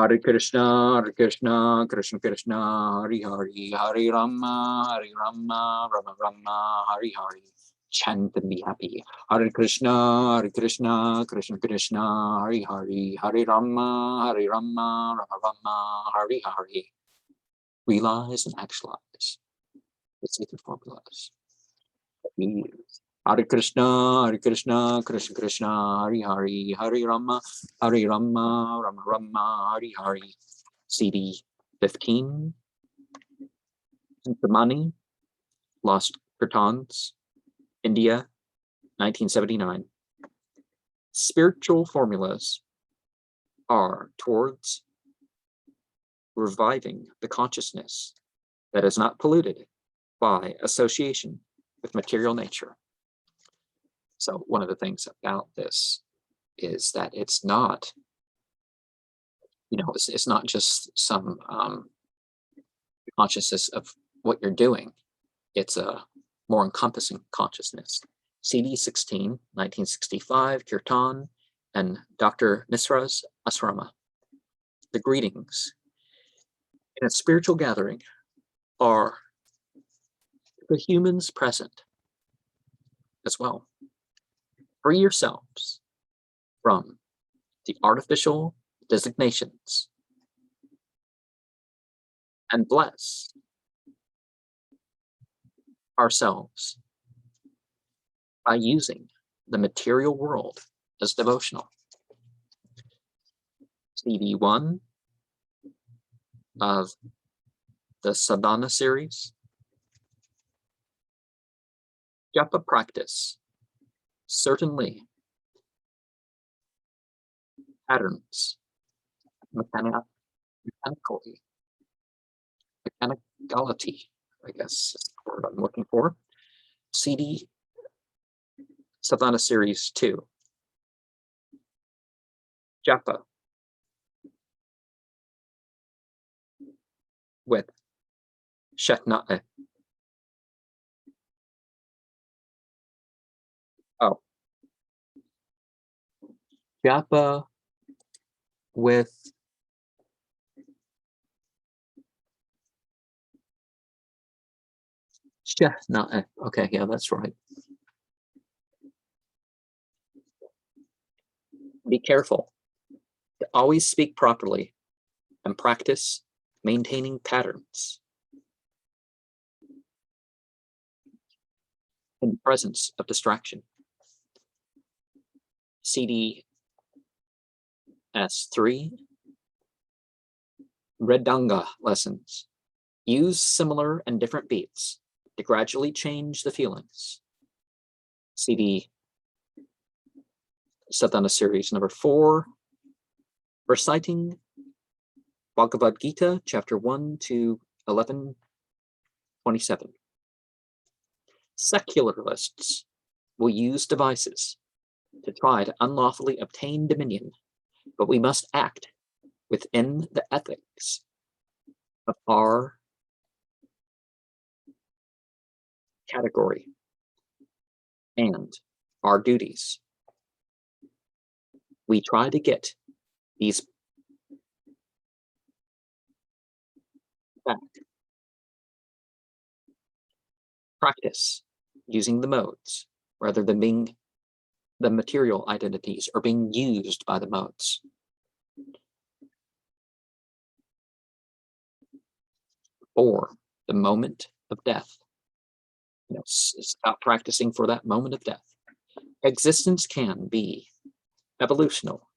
Hare Krishna, Krishna Krishna, Hare Hare, Hare Rama, Rama Rama, Hare Hare. Chant and be happy. Hare Krishna, Krishna Krishna, Hare Hare, Hare Rama, Rama Rama, Hare Hare. Realize and actualize the sacred formulas that we use. Hare Krishna, Krishna Krishna, Hare Hare, Hare Rama, Rama Rama, Hare Hare. CD 15. Money, Lost Kirtans, India, 1979. Spiritual formulas are towards reviving the consciousness that is not polluted by association with material nature. So one of the things about this is that it's not, it's not just some consciousness of what you're doing. It's a more encompassing consciousness. CD 16, 1965, Kirtan, and Dr. Misra's Asrama. The greetings in a spiritual gathering are the humans present as well. Free yourselves from the artificial designations and bless ourselves by using the material world as devotional. CD 1 of the Sadhana series. Japa practice certainly patterns mechanicality, I guess is the word I'm looking for. CD Sadhana series 2. Japa with Shatna'e. Oh. Japa with Shatna'e. Okay, yeah, that's right. Be careful to always speak properly and practice maintaining patterns in the presence of distraction. CD S3, Redanga lessons. Use similar and different beats to gradually change the feelings. CD Sadhana series number 4, reciting Bhagavad Gita, chapter 1 to 11:27. Secularists will use devices to try to unlawfully obtain dominion, but we must act within the ethics of our category and our duties. We try to get these back. Practice using the modes rather than being the material identities or being used by the modes. Or the moment of death. It's about practicing for that moment of death. Existence can be evolutional,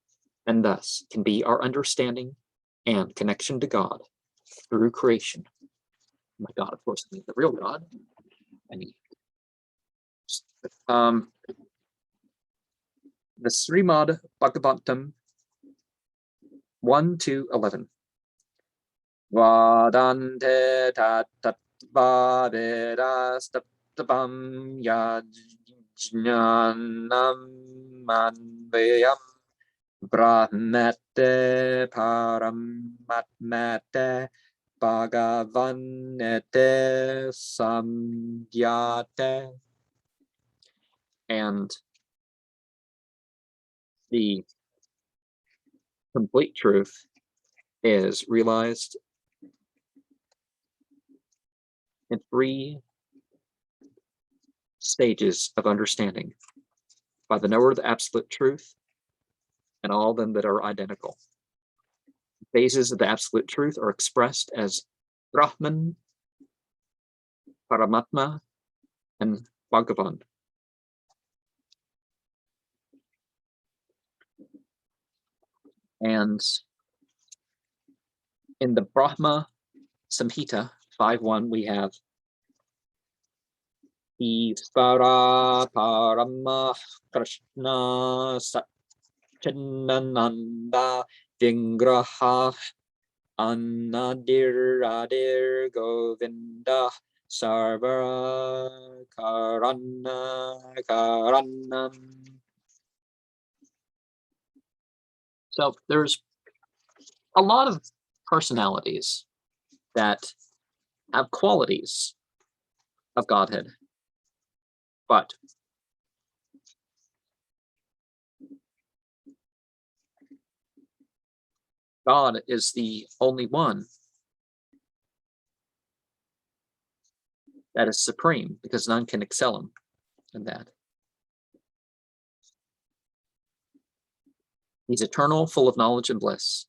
and thus can be our understanding and connection to God through creation. My God, of course, I mean the real God. I mean, the Srimad Bhagavatam 1 to 11. Vadante tattva vedastaptam yajnanam manvayam brahmate paramatmate bhagavanete samgyate. And the complete truth is realized in 3 stages of understanding by the knower of the absolute truth and all of them that are identical. Phases of the absolute truth are expressed as Brahman, Paramatma, and Bhagavan. And in the Brahma Samhita 5.1, we have Isvara Parama Krishna Satchinananda Vingraha Anadiradir Govinda Sarvara Karanam. So there's a lot of personalities that have qualities of Godhead, but God is the only one that is supreme, because none can excel him in that. He's eternal, full of knowledge and bliss.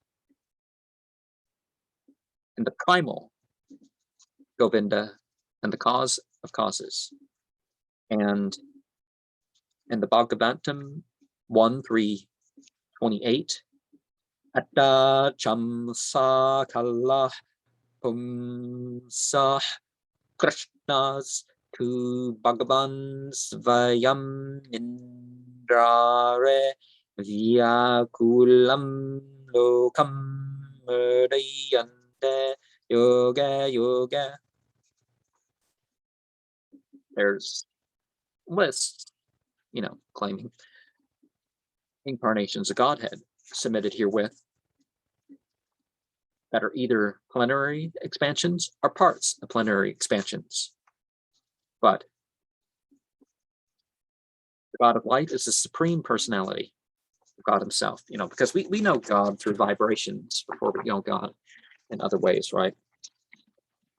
And the primal Govinda, and the cause of causes. And in the Bhagavatam 1.3.28, Atta Chamsa Kala Pumsa Krishnas Tu Bhagavan Svayam Indrare Vyakulam Lokam Murdayante Yoga. There's lists, claiming incarnations of Godhead submitted herewith that are either plenary expansions or parts of plenary expansions. But the God of light is the supreme personality of God himself, because we know God through vibrations before we know God in other ways, right?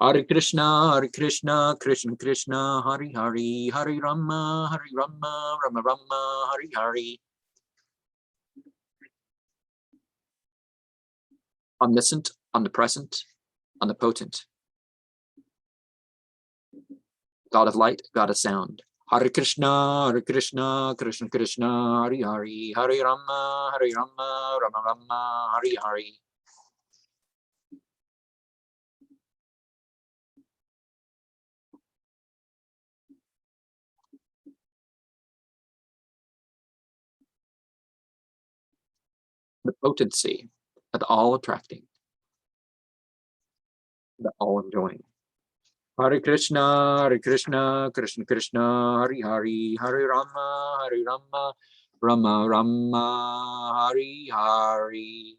Hare Krishna, Krishna Krishna, Hare Hare, Hare Rama, Rama Rama, Hare Hare. Omniscient, omnipresent, omnipotent. God of light, God of sound. Hare Krishna, Krishna Krishna, Hare Hare, Hare Rama, Rama Rama, Hare Hare. The potency of the all-attracting, the all-enjoying. Hare Krishna, Krishna Krishna, Hare Hare, Hare Rama, Rama Rama, Hare Hare.